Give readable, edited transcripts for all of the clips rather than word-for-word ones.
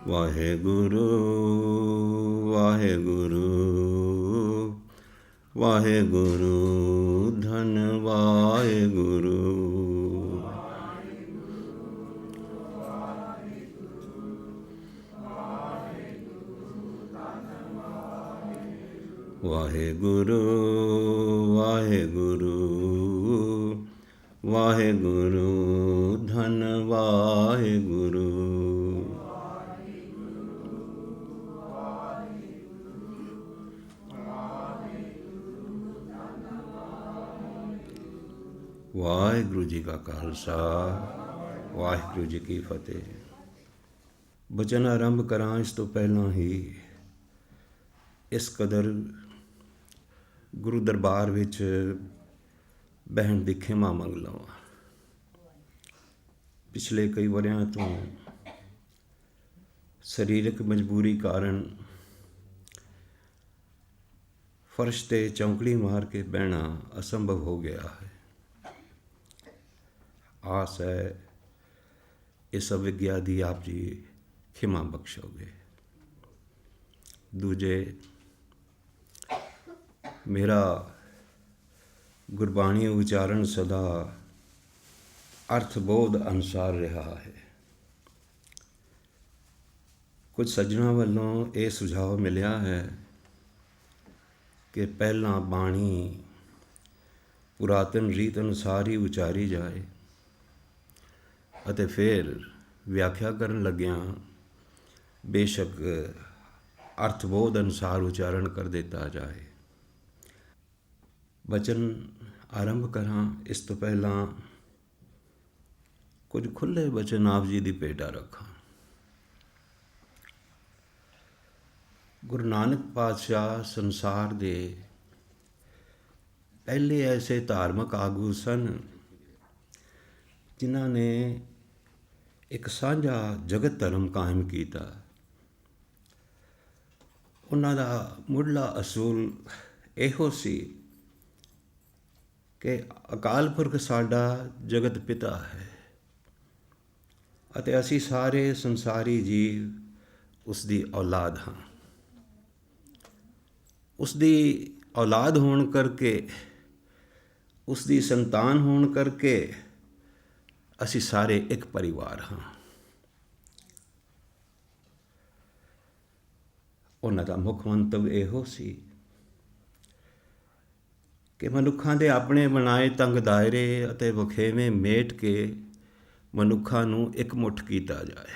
ਵਾਹਿਗੁਰੂ ਵਾਹਿਗੁਰੂ ਵਾਹਿਗੁਰੂ ਧੰਨ ਵਾਹਿਗੁਰੂ। ਵਾਹਿਗੁਰੂ ਵਾਹਿਗੁਰੂ ਵਾਹਿਗੁਰੂ ਧੰਨ ਵਾਹਿਗੁਰੂ। ਵਾਹਿਗੁਰੂ ਜੀ ਕਾ ਖਾਲਸਾ ਵਾਹਿਗੁਰੂ ਜੀ ਕੀ ਫਤਿਹ। ਬਚਨ ਆਰੰਭ ਕਰਾਂ ਇਸ ਤੋਂ ਪਹਿਲਾਂ ਹੀ ਇਸ ਕਦਰ ਗੁਰੂ ਦਰਬਾਰ ਵਿੱਚ ਬਹਿਣ ਦੀ ਖਿਮਾ ਮੰਗ ਲਵਾਂ। ਪਿਛਲੇ ਕਈ ਵਰ੍ਹਿਆਂ ਤੋਂ ਸਰੀਰਕ ਮਜਬੂਰੀ ਕਾਰਨ ਫਰਸ਼ 'ਤੇ ਚੌਂਕੜੀ ਮਾਰ ਕੇ ਬਹਿਣਾ ਅਸੰਭਵ ਹੋ ਗਿਆ ਹੈ। ਆਸ ਹੈ ਇਸ ਅਵਿਗਿਆ ਦੀ ਆਪ ਜੀ ਖਿਮਾ ਬਖਸ਼ੋਗੇ। ਦੂਜੇ, ਮੇਰਾ ਗੁਰਬਾਣੀ ਉਚਾਰਨ ਸਦਾ ਅਰਥ-ਬੋਧ ਅਨੁਸਾਰ ਰਿਹਾ ਹੈ। ਕੁਝ ਸੱਜਣਾਂ ਵੱਲੋਂ ਇਹ ਸੁਝਾਅ ਮਿਲਿਆ ਹੈ ਕਿ ਪਹਿਲਾਂ ਬਾਣੀ ਪੁਰਾਤਨ ਰੀਤ ਅਨੁਸਾਰ ਹੀ ਉਚਾਰੀ ਜਾਏ ਅਤੇ ਫਿਰ ਵਿਆਖਿਆ ਕਰਨ ਲੱਗਿਆਂ ਬੇਸ਼ੱਕ ਅਰਥ-ਬੋਧ ਅਨੁਸਾਰ ਉਚਾਰਨ ਕਰ ਦਿੱਤਾ ਜਾਏ। ਬਚਨ ਆਰੰਭ ਕਰਾਂ ਇਸ ਤੋਂ ਪਹਿਲਾਂ ਕੁਝ ਖੁੱਲ੍ਹੇ ਬਚਨ ਆਪ ਜੀ ਦੀ ਭੇਟਾ ਰੱਖਾਂ। ਗੁਰੂ ਨਾਨਕ ਪਾਤਸ਼ਾਹ ਸੰਸਾਰ ਦੇ ਪਹਿਲੇ ਐਸੇ ਧਾਰਮਿਕ ਆਗੂ ਸਨ ਜਿਨ੍ਹਾਂ ਨੇ ਇੱਕ ਸਾਂਝਾ ਜਗਤ ਧਰਮ ਕਾਇਮ ਕੀਤਾ। ਉਹਨਾਂ ਦਾ ਮੁੱਢਲਾ ਅਸੂਲ ਇਹੋ ਸੀ ਕਿ ਅਕਾਲ ਪੁਰਖ ਸਾਡਾ ਜਗਤ ਪਿਤਾ ਹੈ ਅਤੇ ਅਸੀਂ ਸਾਰੇ ਸੰਸਾਰੀ ਜੀਵ ਉਸ ਦੀ ਔਲਾਦ ਹਾਂ। ਉਸ ਦੀ ਔਲਾਦ ਹੋਣ ਕਰਕੇ, ਉਸ ਦੀ ਸੰਤਾਨ ਹੋਣ ਕਰਕੇ ਅਸੀਂ ਸਾਰੇ ਇੱਕ ਪਰਿਵਾਰ ਹਾਂ। ਉਹਨਾਂ ਦਾ ਮੁੱਖ ਮੰਤਵ ਇਹੋ ਸੀ ਕਿ ਮਨੁੱਖਾਂ ਦੇ ਆਪਣੇ ਬਣਾਏ ਤੰਗ ਦਾਇਰੇ ਅਤੇ ਵਖੇਵੇਂ ਮੇਟ ਕੇ ਮਨੁੱਖਾਂ ਨੂੰ ਇਕਮੁੱਠ ਕੀਤਾ ਜਾਏ।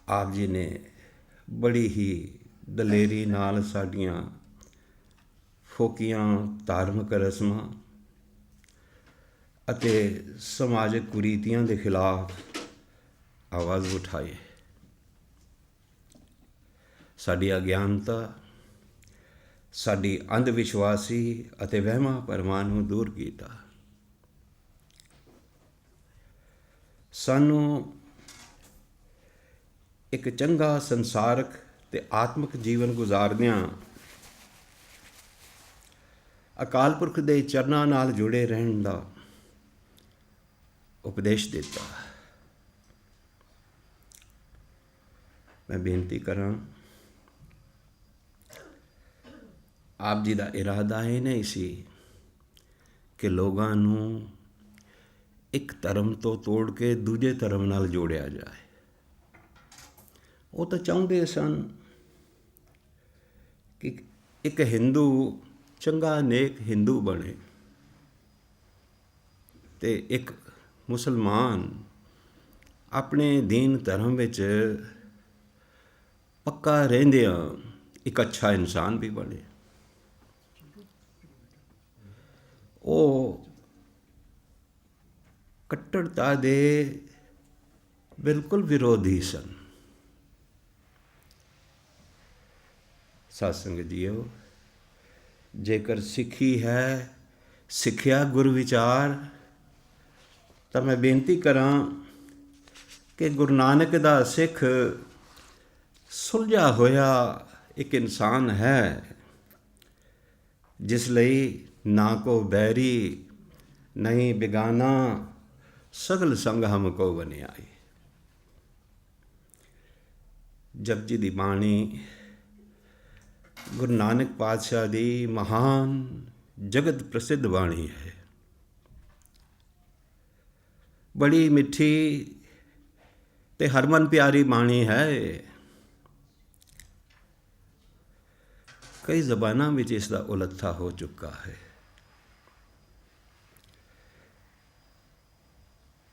ਆਪ ਜੀ ਨੇ ਬੜੀ ਹੀ ਦਲੇਰੀ ਨਾਲ ਸਾਡੀਆਂ ਫੋਕੀਆਂ ਧਾਰਮਿਕ ਰਸਮਾਂ ਅਤੇ ਸਮਾਜਿਕ ਕੁਰੀਤੀਆਂ ਦੇ ਖਿਲਾਫ ਆਵਾਜ਼ ਉਠਾਈ। ਸਾਡੀ ਅਗਿਆਨਤਾ, ਸਾਡੀ ਅੰਧ ਵਿਸ਼ਵਾਸੀ ਅਤੇ ਵਹਿਮਾਂ ਭਰਮਾਂ ਨੂੰ ਦੂਰ ਕੀਤਾ। ਸਾਨੂੰ ਇੱਕ ਚੰਗਾ ਸੰਸਾਰਕ ਤੇ ਆਤਮਿਕ ਜੀਵਨ ਗੁਜ਼ਾਰਦਿਆਂ ਅਕਾਲ ਪੁਰਖ ਦੇ ਚਰਨਾਂ ਨਾਲ ਜੁੜੇ ਰਹਿਣ ਦਾ ਉਪਦੇਸ਼ ਦਿੱਤਾ। ਮੈਂ ਬੇਨਤੀ ਕਰਾਂ, ਆਪ ਜੀ ਦਾ ਇਰਾਦਾ ਇਹ ਨਹੀਂ ਸੀ ਕਿ ਲੋਕਾਂ ਨੂੰ ਇੱਕ ਧਰਮ ਤੋਂ ਤੋੜ ਕੇ ਦੂਜੇ ਧਰਮ ਨਾਲ ਜੋੜਿਆ ਜਾਏ। ਉਹ ਤਾਂ ਚਾਹੁੰਦੇ ਸਨ ਕਿ ਇੱਕ ਹਿੰਦੂ ਚੰਗਾ ਨੇਕ ਹਿੰਦੂ ਬਣੇ ਅਤੇ ਇੱਕ ਮੁਸਲਮਾਨ ਆਪਣੇ ਦੀਨ ਧਰਮ ਵਿੱਚ ਪੱਕਾ ਰਹਿੰਦਿਆਂ ਇੱਕ ਅੱਛਾ ਇਨਸਾਨ ਵੀ ਬਣੇ। ਉਹ ਕੱਟੜਤਾ ਦੇ ਬਿਲਕੁਲ ਵਿਰੋਧੀ ਸਨ। ਸਾਧ ਸੰਗਤ ਜੀਓ, ਜੇਕਰ ਸਿੱਖੀ ਹੈ, ਸਿੱਖਿਆ ਗੁਰ ਵਿਚਾਰ, ਤਾਂ ਮੈਂ ਬੇਨਤੀ ਕਰਾਂ ਕਿ ਗੁਰੂ ਨਾਨਕ ਦਾ ਸਿੱਖ ਸੁਲਝਾ ਹੋਇਆ ਇੱਕ ਇਨਸਾਨ ਹੈ ਜਿਸ ਲਈ ਨਾ ਕੋ ਬੈਰੀ ਨਹੀਂ ਬੇਗਾਨਾ सगल संग हमको बनियाई। जपजी दी बाणी गुरु नानक पातशाह दी महान जगत प्रसिद्ध बाणी है। बड़ी मिठी ते हरमन प्यारी बाणी है। कई ज़बानां विच इसका उलत्था हो चुका है।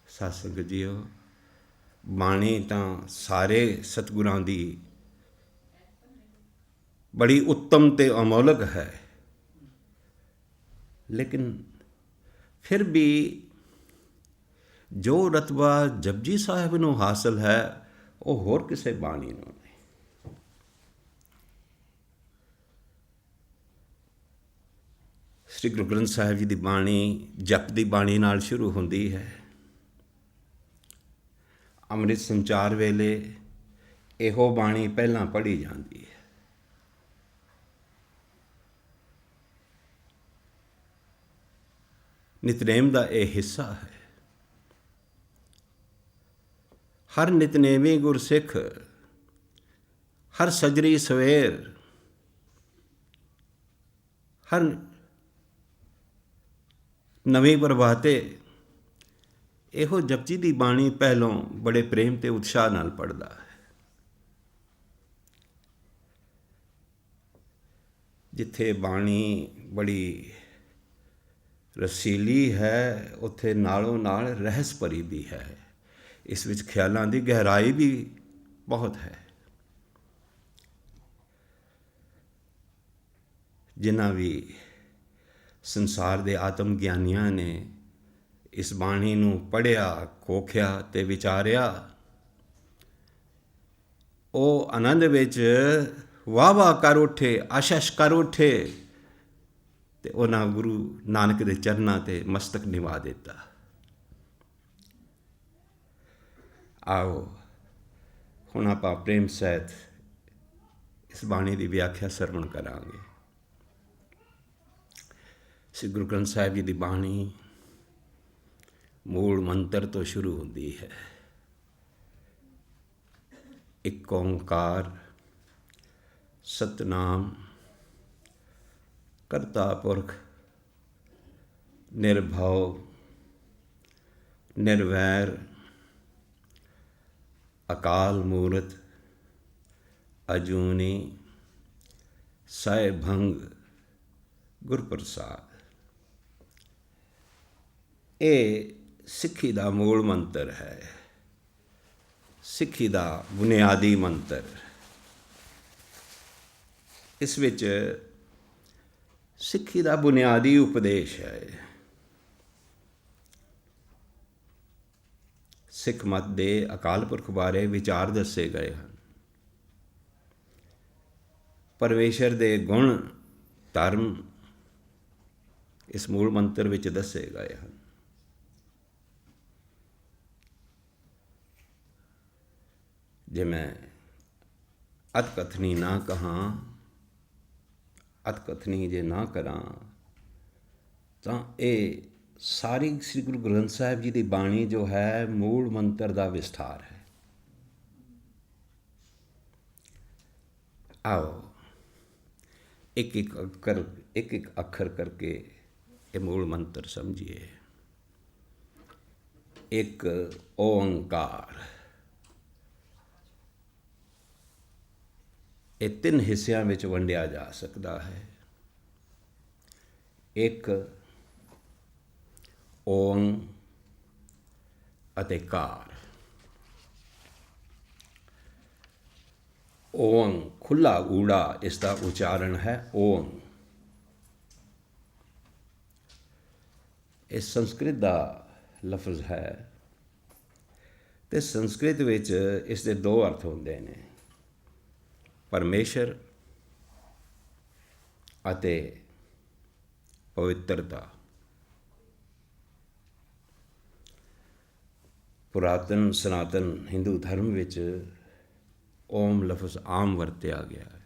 साध संगत जीओ, बाणी तां सारे सतगुरां दी बड़ी उत्तम ते अमोलक है, लेकिन फिर भी जो रतबा जपजी साहिब नूं हासिल है वो होर किसी बाणी नूं नहीं। श्री गुरु ग्रंथ साहिब जी की बाणी जप की बाणी नाल शुरू होंदी है। अमृत संचार वेले इहो बाणी पहलां पढ़ी जाती है। नितनेम का यह हिस्सा है। हर नितनेमी गुरसिख हर सजरी सवेर हर नवीं प्रभाते इहो जपजी की बाणी पहलों बड़े प्रेम ते उत्साह नाल पढ़दा है। जिथे बाणी बड़ी रसीली है उत्थे नालों नाल रहस भरी भी है। इस विच ख्यालों की गहराई भी बहुत है। जिन्हां भी संसार के आत्म ज्ञानियां ने इस बाणी नूं पढ़िया, खोखिया ते विचारिया, वो आनंद विच वाह वाह कर उठे, आशश कर उठे ते उन्हां गुरु नानक दे चरनां ते मस्तक निवा दिता। आओ हुण आपां प्रेम सहित इस बाणी की व्याख्या सरवण करांगे। श्री गुरु ग्रंथ साहिब जी की बाणी मूल मंत्र तो शुरू होती है। एक ओंकार सतनाम करता पुरख निर्भव निर्वैर अकाल मूरत अजूनी साहिभंग गुरप्रसाद। ये सिक्खी का मूल मंत्र है, सिक्खी का बुनियादी मंत्र। इस विच सिक्खी का बुनियादी उपदेश है। सिख मत दे अकाल पुरख बारे विचार दसे गए हैं। परमेश्वर के गुण धर्म इस मूल मंत्र विच दसे गए हैं। जे मैं अतकथनी ना कहाँ, अतकथनी जे ना करा, तो ये सारी श्री गुरु ग्रंथ साहिब जी की बाणी जो है मूल मंत्र का विस्तार है। आओ एक एक अखर करके ये मूल मंत्र समझिए। एक ओंकार, ये 3 हिस्सों में वंडिया जा सकता है। एक ओं अते कार। ओं खुला ऊड़ा इसका उच्चारण है ओं। इस संस्कृत का लफ्ज़ है तो संस्कृत विच इसके 2 अर्थ होंदे ने, परमेश्वर अते पवित्रता। पुरातन सनातन हिंदू धर्म विच ओम लफ्ज़ आम वरत्या गया है।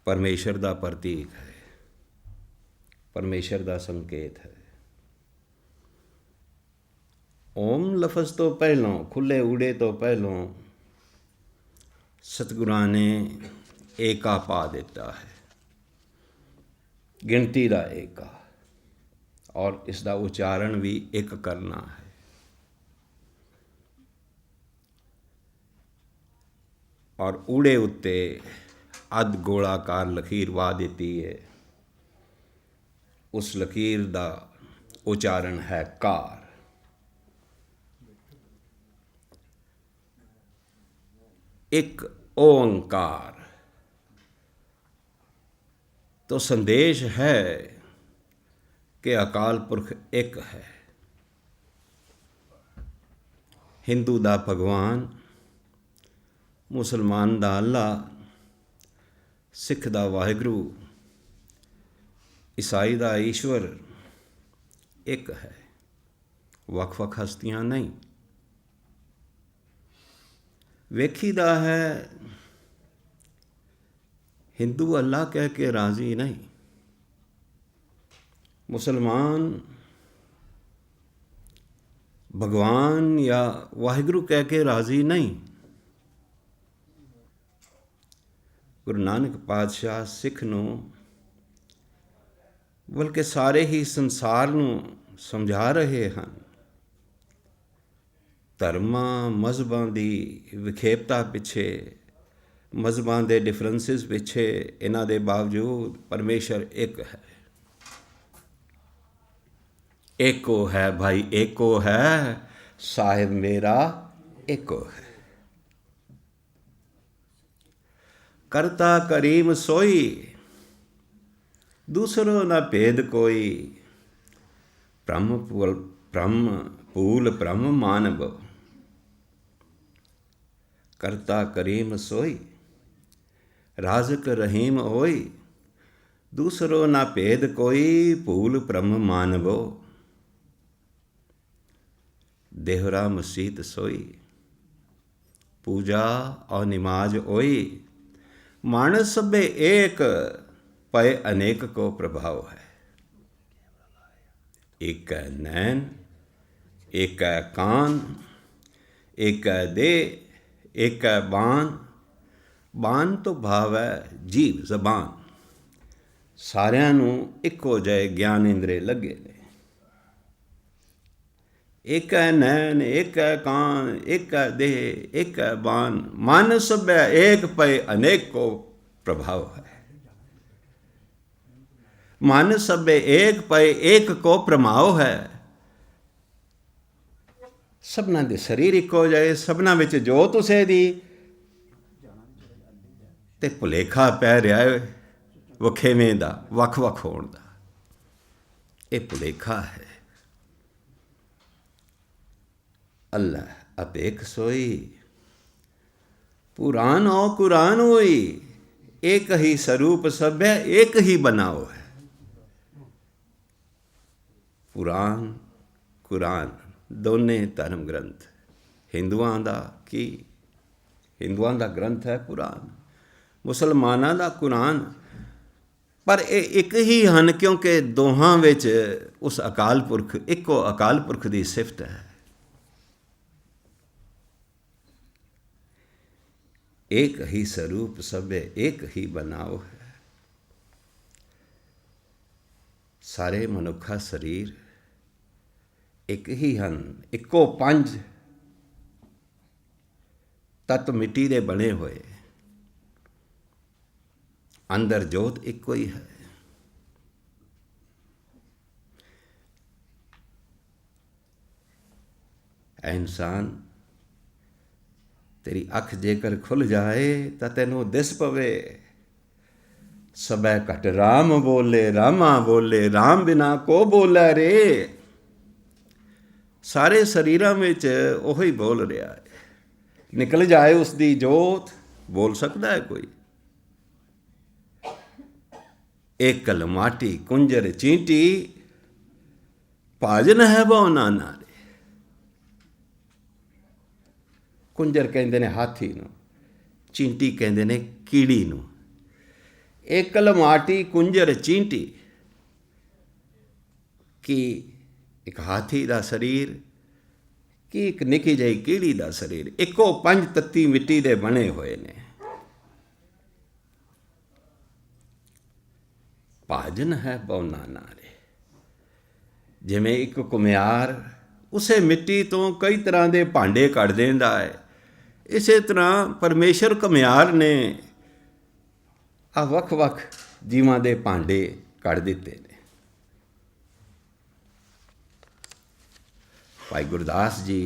परमेश्वर का प्रतीक है, परमेश्वर का संकेत है। ਓਮ ਲਫ਼ਜ਼ ਤੋਂ ਪਹਿਲੋਂ, ਖੁੱਲੇ ਊੜੇ ਤੋਂ ਪਹਿਲੋਂ ਸਤਿਗੁਰਾਂ ਨੇ ਏਕਾ ਪਾ ਦਿੱਤਾ ਹੈ, ਗਿਣਤੀ ਦਾ ਏਕਾ, ਔਰ ਇਸ ਦਾ ਉਚਾਰਨ ਵੀ ਇੱਕ ਕਰਨਾ ਹੈ। ਔਰ ਊੜੇ ਉੱਤੇ ਅੱਧ ਗੋਲਾਕਾਰ ਲਕੀਰ ਵਾ ਦਿੱਤੀ ਹੈ। ਉਸ ਲਕੀਰ ਦਾ ਉਚਾਰਨ ਹੈ ਕਾਰ। ਇੱਕ ਓੰਕਾਰ तो संदेश है कि अकाल पुरख एक है। हिंदू दा भगवान, मुसलमान दा अल्लाह, सिख दा वाहिगुरू, ईसाई दा ईश्वर एक है, वख वख हस्तियां नहीं। वेखीदा है हिंदू अल्लाह कह के राज़ी नहीं, मुसलमान भगवान या वाहिगुरू कह के राज़ी नहीं। गुरु नानक पातशाह सिख नूं बल्कि सारे ही संसार नूं समझा रहे हैं, धर्मां मज़हबां दी विखेपता पिछे, मज़हबां दे डिफरेंसिस पिछे, इन्हां दे बावजूद परमेश्वर एक है। एको है भाई, एको है साहिब मेरा, एको है। करता करीम सोई, दूसरो न भेद कोई, ब्रह्म पूल ब्रह्म मानव। करता करीम सोई, राज़क रहीम होई, दूसरो ना भेद कोई, भूल ब्रह्म मानवो। देहरा मसीत सोई, पूजा और निमाज ओई, मानस सबे एक, पय अनेक को प्रभाव है। एक है नैन, एक है कान, एक है दे, एक है बान। बान तो भाव है जीव जबान। सारिਆਂ ਨੂੰ ਇੱਕੋ ਜਿਹੇ ਗਿਆਨ ਇੰਦਰੇ ਲੱਗੇ ਨੇ। एक है नैन, एक है कान, एक है देह, एक है बान, मन सब एक पय अनेक को प्रभाव है। मन सब एक पय एक को प्रमाव है। सबना दे शरीर इक्को जाए, सबना विच जोत उसे दी, ते भुलेखा पै रहा है वखेवें दा, वख वख होण दा। ये भुलेखा है। अल्लाह अपेख सोई, पुराण ओ कुरान होई, एक ही स्वरूप सब है, एक ही बनाओ है। पुराण कुरान दोने धर्म ग्रंथ, हिंदुआं दा की हिंदुआं दा ग्रंथ है पुराण, मुसलमानां दा कुरान, पर एक ही हन क्योंकि दोहां विच उस अकाल पुरख, इक्को अकाल पुरख दी सिफत है। एक ही स्वरूप सब एक ही बनाओ है। सारे मनुखा शरीर एक ही हन, इक्को पंज तत्व मिट्टी दे बने हुए, अंदर जोत इक्को ही है। ऐ इंसान, तेरी अख जेकर खुल जाए तो तेनों दिस पवे, सबै घट राम बोले, रामा बोले, राम बिना को बोले रे। सारे शरीरां विच ओही बोल रहा है। निकल जाए उसकी जोत, बोल सकता है कोई? एकल माटी कुंजर चींटी, भाजन है वो नाना। कुंजर कहते ने हाथी नूं, चींटी कहते ने कीड़ी नूं। एकल माटी कुंजर चींटी, कि एक हाथी का शरीर कि एक निकी जही कीड़ी का शरीर, इको 5 तत्ती मिट्टी के बने हुए ने। भाजन है पौना नारे, जिमें एक कुम्हार उसे मिट्टी तो कई तरह के भांडे कढ़ देंदा है, इसे तरह परमेश्वर कुम्हार ने आ वख-वख जीवां दे भांडे कढ़ दिते ने। भाई गुरदास जी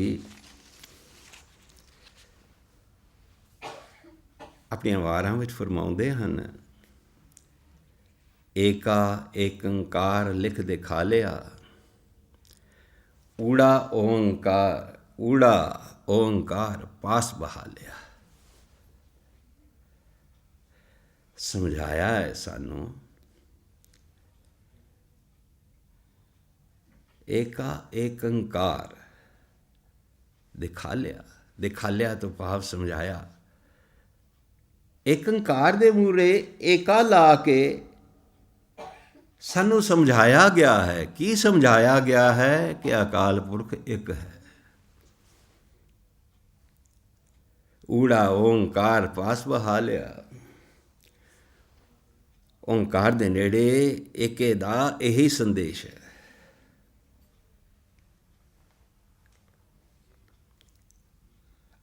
अपनी वारां विच फरमाउंदे हन, एका एकंकार लिख दिखा लिया, ऊड़ा ओंकार पास बहा लिया। समझाया है सानू, एका एकंकार दिखा लिया तो भाव समझाया। एकंकार दे मूरे एका ला के सानू समझाया गया है। की समझाया गया है कि अकाल पुरख एक है। ऊड़ा ओंकार पास बहा लिया, ओंकार दे नेड़े एके दा यही संदेश है।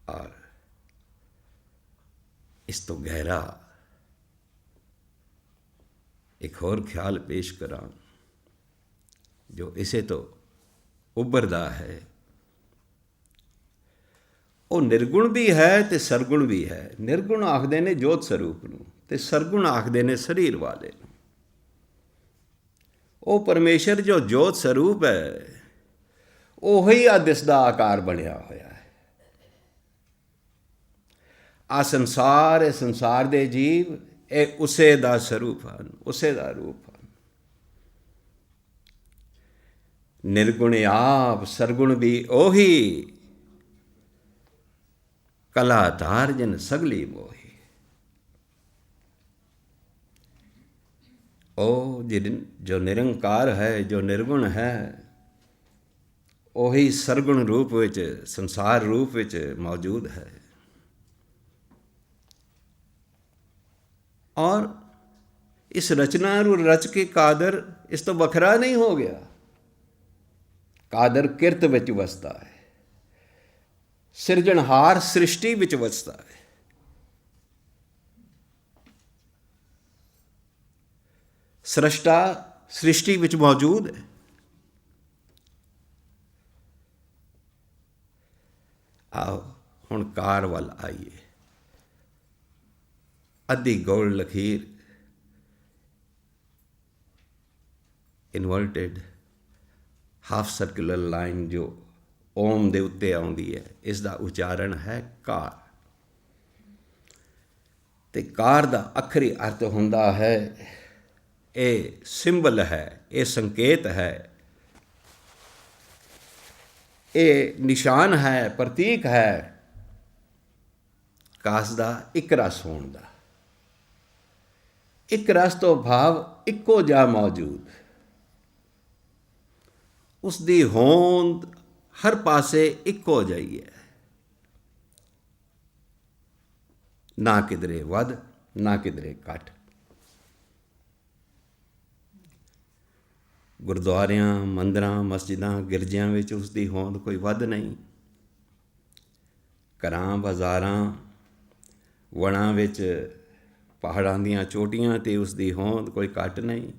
और इस तो गहरा एक होर ख्याल पेश करा जो इसे तो उभरदा है। वो निर्गुण भी है ते सरगुण भी है। निर्गुण आखदे ने जोत स्वरूप नूं ते सरगुण आखदे ने शरीर वाले नूं। वो परमेश्वर जो जोत स्वरूप है उही आ दिसदा आकार बनिया होया है। आ संसार ए संसार दे जीव ए उसे दा स्वरूप हन, उसे दा रूप हन। निर्गुण आप सरगुण भी ओही, कला तार जन सगली मोही। ओ जो निरंकार है, जो निर्गुण है, ओही सरगुण रूप विच, संसार रूप विच मौजूद है। और इस रचना रच के कादर इस तो बखरा नहीं हो गया। कादर किरत विच वसता है, सिरजनहार सृष्टि विच वसता है। सृष्टा सृष्टि विच मौजूद है। आओ हुण कार वल आइए। अद्धी गोल लकीर इनवर्टेड हाफ सर्कुलर लाइन जो ओम दे उत्ते आउंदी है, इसका उच्चारण है कार। ते कार दा आखरी अर्थ हुंदा है, ये सिंबल है, ये संकेत है, ये निशान है, प्रतीक है कास दा इक रस होण दा। एक रस तो भाव इक्को जा मौजूद, उसकी होंद हर पासे इक्को जही है। ना किधरे वध ना किधरे घट। गुरुद्वारियां मंदिरां मस्जिदां गिरजियां विच उसकी होंद कोई वध नहीं। घरां बाजारां वणां विच पहाड़ां दीयां चोटियां ते उसकी होंद कोई घट नहीं।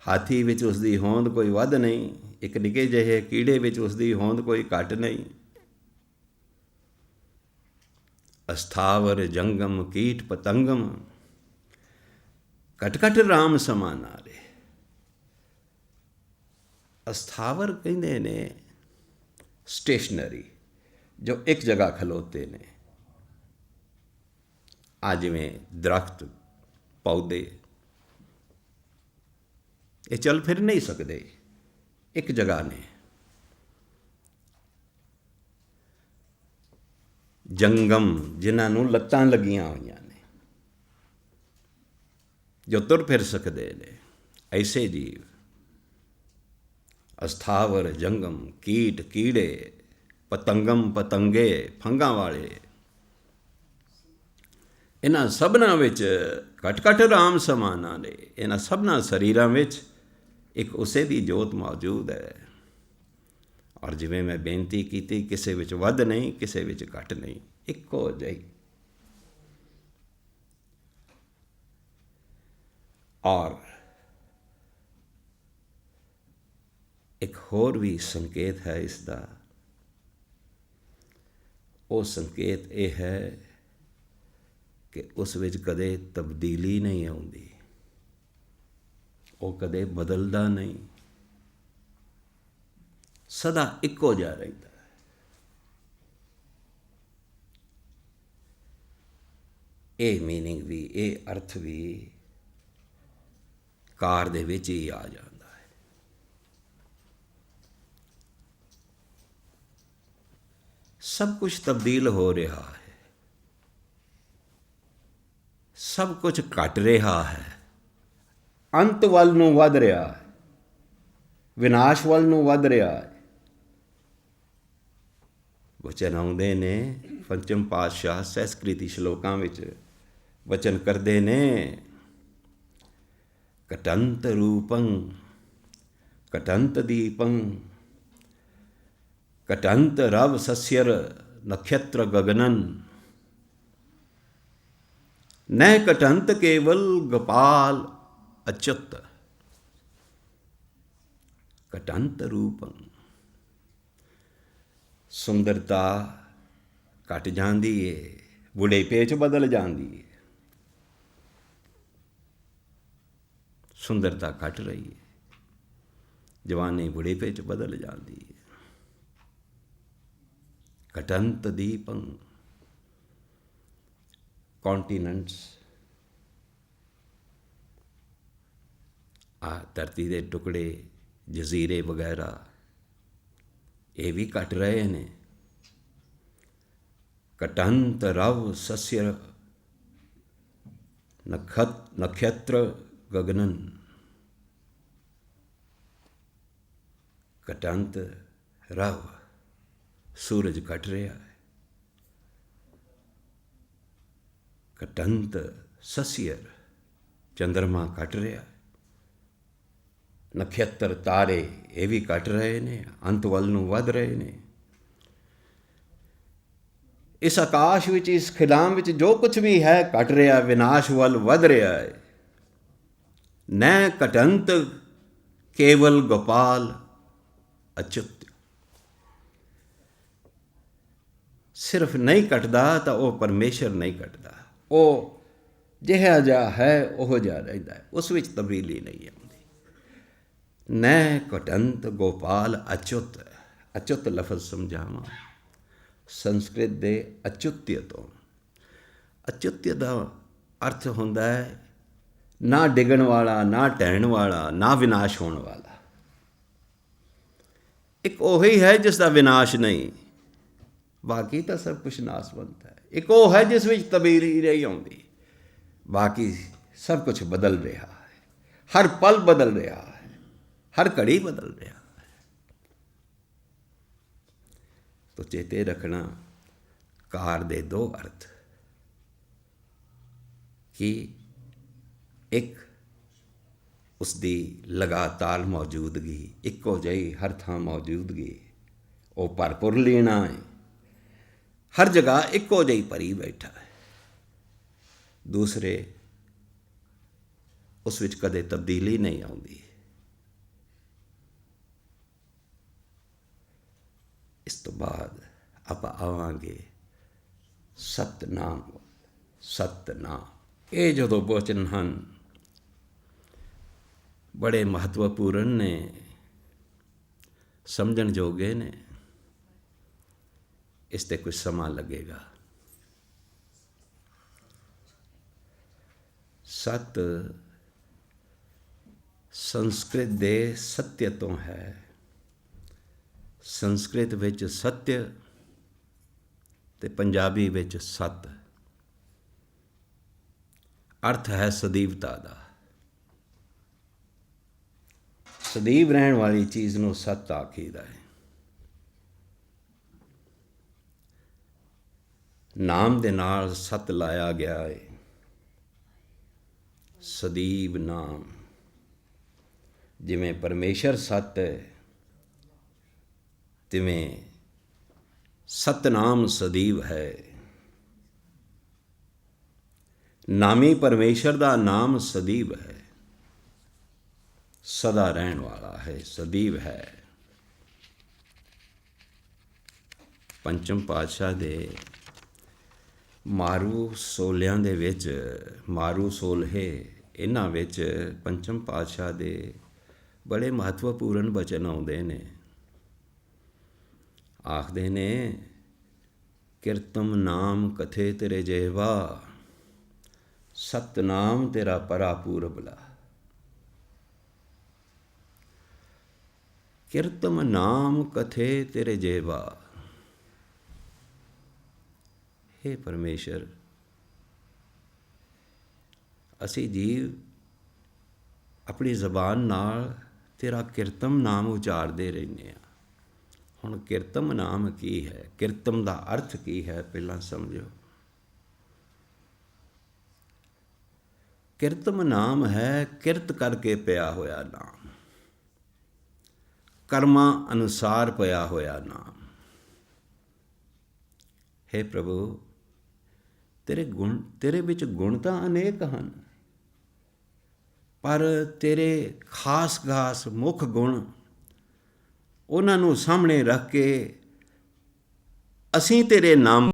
हाथी विच उसकी होंद कोई वध नहीं। एक निके जिहे कीड़े विच उसकी होंद कोई घट नहीं। अस्थावर जंगम कीट पतंगम घट घट राम समानारे। अस्थावर कहते ने स्टेशनरी जो एक जगह खलोते ने। आ जिवें दरख्त पौधे ये चल फिर नहीं सकते, एक जगह ने। जंगम जिन्होंने लत्तां लगियां हुई ने, जो तुर फिर सकते ने। ऐसे जीव ਅਸਥਾਵਰ ਜੰਗਮ ਕੀਟ ਕੀੜੇ ਪਤੰਗਮ ਪਤੰਗੇ ਫੰਗਾਂ ਵਾਲੇ, ਇਹਨਾਂ ਸਭਨਾਂ ਵਿੱਚ ਘੱਟ ਘੱਟ ਰਾਮ ਸਮਾਨਾ ਨੇ। ਇਹਨਾਂ ਸਭਨਾਂ ਸਰੀਰਾਂ ਵਿੱਚ ਇੱਕ ਉਸੇ ਦੀ ਜੋਤ ਮੌਜੂਦ ਹੈ। ਔਰ ਜਿਵੇਂ ਮੈਂ ਬੇਨਤੀ ਕੀਤੀ, ਕਿਸੇ ਵਿੱਚ ਵੱਧ ਨਹੀਂ, ਕਿਸੇ ਵਿੱਚ ਘੱਟ ਨਹੀਂ, ਇੱਕੋ ਜਿਹੀ। ਔਰ ਇੱਕ ਹੋਰ ਵੀ ਸੰਕੇਤ ਹੈ ਇਸ ਦਾ। ਉਹ ਸੰਕੇਤ ਇਹ ਹੈ ਕਿ ਉਸ ਵਿੱਚ ਕਦੇ ਤਬਦੀਲੀ ਨਹੀਂ ਆਉਂਦੀ, ਉਹ ਕਦੇ ਬਦਲਦਾ ਨਹੀਂ, ਸਦਾ ਇੱਕੋ ਜਿਹਾ ਰਹਿੰਦਾ ਹੈ। ਇਹ ਮੀਨਿੰਗ ਵੀ, ਇਹ ਅਰਥ ਵੀ ਕਾਰ ਦੇ ਵਿੱਚ ਹੀ ਆ ਜਾਂਦਾ ਹੈ। ਸਭ ਕੁਝ ਤਬਦੀਲ ਹੋ ਰਿਹਾ ਹੈ, ਸਭ ਕੁਝ ਘਟ ਰਿਹਾ ਹੈ, ਅੰਤ ਵੱਲ ਨੂੰ ਵੱਧ ਰਿਹਾ ਹੈ, ਵਿਨਾਸ਼ ਵੱਲ ਨੂੰ ਵੱਧ ਰਿਹਾ ਹੈ। ਵਚਨ ਆਉਂਦੇ ਨੇ ਪੰਚਮ ਪਾਤਸ਼ਾਹ ਸੰਸਕ੍ਰਿਤੀ ਸ਼ਲੋਕਾਂ ਵਿੱਚ ਵਚਨ ਕਰਦੇ ਨੇ, ਕਟੰਤ ਰੂਪੰ ਕਟੰਤ ਦੀਪੰ ਕਟੰਤ ਰਵ ਸਸਿਰ ਨਖੇਤਰ ਗਗਨਨ ਨ ਕਟੰਤ ਕੇਵਲ ਗੋਪਾਲ ਅਚੁੱਤ। ਕਟੰਤ ਰੂਪੰ, ਸੁੰਦਰਤਾ ਘਟ ਜਾਂਦੀ ਏ, ਬੁਢੇਪੇ 'ਚ ਬਦਲ ਜਾਂਦੀ ਏ। ਸੁੰਦਰਤਾ ਘਟ ਰਹੀ ਹੈ, ਜਵਾਨੀ ਬੁਢੇਪੇ 'ਚ ਬਦਲ ਜਾਂਦੀ ਹੈ। ਕਟੰਤ ਦੀਪੰ, ਕੌਂਟੀਨੈਂਟਸ, ਆ ਧਰਤੀ ਦੇ ਟੁਕੜੇ, ਜਜ਼ੀਰੇ ਵਗੈਰਾ, ਇਹ ਵੀ ਘਟ ਰਹੇ ਨੇ। ਕਟੰਤ ਰਵ ਸਸਿਰ ਨਖੇਤਰ ਗਗਨਨ, ਕਟੰਤ ਰਵ, ਸੂਰਜ ਘਟ ਰਿਹਾ ਹੈ। ਕਟੰਤ ਸਸਿਰ, ਚੰਦਰਮਾ ਘਟ ਰਿਹਾ ਹੈ। ਨਖੇਤਰ, ਤਾਰੇ, ਇਹ ਵੀ ਘਟ ਰਹੇ ਨੇ, ਅੰਤ ਵੱਲ ਨੂੰ ਵੱਧ ਰਹੇ ਨੇ। ਇਸ ਆਕਾਸ਼ ਵਿੱਚ, ਇਸ ਖਿਲਾਮ ਵਿੱਚ ਜੋ ਕੁਝ ਵੀ ਹੈ ਘਟ ਰਿਹਾ, ਵਿਨਾਸ਼ ਵੱਲ ਵੱਧ ਰਿਹਾ ਹੈ। ਨ ਕਟੰਤ ਕੇਵਲ ਗੋਪਾਲ ਅਚੁੱਤ। ਸਿਰਫ ਨਹੀਂ ਘਟਦਾ ਤਾਂ ਉਹ ਪਰਮੇਸ਼ਰ ਨਹੀਂ ਘਟਦਾ, ਉਹ ਜਿਹੜਾ ਜਿਹਾ ਹੈ ਉਹ ਜਿਹਾ ਰਹਿੰਦਾ ਹੈ, ਉਸ ਵਿੱਚ ਤਬਦੀਲੀ ਨਹੀਂ ਆਉਂਦੀ। ਨ ਕਟੰਤ ਗੋਪਾਲ ਅਚੁੱਤ। ਅਚੁੱਤ ਲਫ਼ਜ਼ ਸਮਝਾਵਾਂ, ਸੰਸਕ੍ਰਿਤ ਦੇ ਅਚੁੱਤਯ ਤੋਂ। ਅਚੁੱਤਯ ਦਾ ਅਰਥ ਹੁੰਦਾ ਹੈ ਨਾ ਡਿੱਗਣ ਵਾਲਾ, ਨਾ ਢਹਿਣ ਵਾਲਾ, ਨਾ ਵਿਨਾਸ਼ ਹੋਣ ਵਾਲਾ। ਇੱਕ ਉਹੀ ਹੈ ਜਿਸ ਦਾ ਵਿਨਾਸ਼ ਨਹੀਂ, ਬਾਕੀ ਤਾਂ ਸਭ ਕੁਛ ਨਾਸਵੰਤ ਹੈ। ਇੱਕ ਉਹ ਹੈ ਜਿਸ ਵਿੱਚ ਤਬਦੀਲੀ ਨਹੀਂ ਆਉਂਦੀ, ਬਾਕੀ ਸਭ ਕੁਛ ਬਦਲ ਰਿਹਾ ਹੈ, ਹਰ ਪਲ ਬਦਲ ਰਿਹਾ ਹੈ, ਹਰ ਘੜੀ ਬਦਲ ਰਿਹਾ ਹੈ। ਤੋ ਚੇਤੇ ਰੱਖਣਾ, ਕਾਰ ਦੇ ਦੋ ਅਰਥ, ਕਿ ਇੱਕ ਉਸਦੀ ਲਗਾਤਾਰ ਮੌਜੂਦਗੀ, ਇੱਕੋ ਜਿਹੀ ਹਰ ਥਾਂ ਮੌਜੂਦਗੀ, ਉਹ ਭਰਪੂਰ ਲੈਣਾ ਹੈ, ਹਰ ਜਗ੍ਹਾ ਇੱਕੋ ਜਿਹੀ ਭਰੀ ਬੈਠਾ ਹੈ। ਦੂਸਰੇ, ਉਸ ਵਿੱਚ ਕਦੇ ਤਬਦੀਲੀ ਨਹੀਂ ਆਉਂਦੀ। ਇਸ ਤੋਂ ਬਾਅਦ ਆਪਾਂ ਆਵਾਂਗੇ ਸਤਨਾਮ। ਸਤਨਾਮ, ਇਹ ਜਦੋਂ ਬਚਨ ਹਨ ਬੜੇ ਮਹੱਤਵਪੂਰਨ ਨੇ, ਸਮਝਣ ਯੋਗੇ ਨੇ। ਇਸ 'ਤੇ ਕੁਝ ਸਮਾਂ ਲੱਗੇਗਾ। ਸਤ ਸੰਸਕ੍ਰਿਤ ਦੇ ਸਤਯ ਤੋਂ ਹੈ। ਸੰਸਕ੍ਰਿਤ ਵਿੱਚ ਸਤਯ ਤੇ ਪੰਜਾਬੀ ਵਿੱਚ ਸਤ, ਅਰਥ ਹੈ ਸਦੀਵਤਾ ਦਾ। ਸਦੀਵ ਰਹਿਣ ਵਾਲੀ ਚੀਜ਼ ਨੂੰ ਸੱਤ ਆਖੀਦਾ ਹੈ। ਨਾਮ ਦੇ ਨਾਲ ਸੱਤ ਲਾਇਆ ਗਿਆ ਹੈ। ਸਦੀਵ ਨਾਮ, ਜਿਵੇਂ ਪਰਮੇਸ਼ਰ ਸੱਤ ਹੈ, ਤਿਵੇਂ ਸਤਨਾਮ ਸਦੀਵ ਹੈ। ਨਾਮੀ ਪਰਮੇਸ਼ਰ ਦਾ ਨਾਮ ਸਦੀਵ ਹੈ, ਸਦਾ ਰਹਿਣ ਵਾਲਾ ਹੈ, ਸਦੀਵ ਹੈ। ਪੰਚਮ ਪਾਤਸ਼ਾਹ ਦੇ ਮਾਰੂ ਸੋਲਿਆਂ ਦੇ ਵਿੱਚ, ਮਾਰੂ ਸੋਲਹੇ, ਇਹਨਾਂ ਵਿੱਚ ਪੰਚਮ ਪਾਤਸ਼ਾਹ ਦੇ ਬੜੇ ਮਹੱਤਵਪੂਰਨ ਬਚਨ ਆਉਂਦੇ ਨੇ। ਆਖਦੇ ਨੇ, ਕਿਰਤਮ ਨਾਮ ਕਥੇ ਤੇਰੇ ਜੇਵਾ, ਸਤਨਾਮ ਤੇਰਾ ਪਰਾ ਪੂਰਬਲਾ। ਕਿਰਤਮ ਨਾਮ ਕਥੇ ਤੇਰੇ ਜੇਵਾ। ਹੇ ਪਰਮੇਸ਼ਰ, ਅਸੀਂ ਜੀਵ ਆਪਣੀ ਜ਼ਬਾਨ ਨਾਲ ਤੇਰਾ ਕਿਰਤਮ ਨਾਮ ਉਚਾਰਦੇ ਰਹਿੰਦੇ ਹਾਂ। ਹੁਣ ਕਿਰਤਮ ਨਾਮ ਕੀ ਹੈ? ਕਿਰਤਮ ਦਾ ਅਰਥ ਕੀ ਹੈ? ਪਹਿਲਾਂ ਸਮਝੋ। ਕਿਰਤਮ ਨਾਮ ਹੈ ਕਿਰਤ ਕਰਕੇ ਪਿਆ ਹੋਇਆ ਨਾਮ, ਕਰਮਾਂ ਅਨੁਸਾਰ ਪਿਆ ਹੋਇਆ ਨਾਮ। ਹੇ ਪ੍ਰਭੂ, ਤੇਰੇ ਵਿੱਚ ਗੁਣ ਤਾਂ ਅਨੇਕ ਹਨ, ਪਰ ਤੇਰੇ ਖਾਸ ਮੁੱਖ ਗੁਣ, ਉਹਨਾਂ ਨੂੰ ਸਾਹਮਣੇ ਰੱਖ ਕੇ ਅਸੀਂ ਤੇਰੇ ਨਾਮ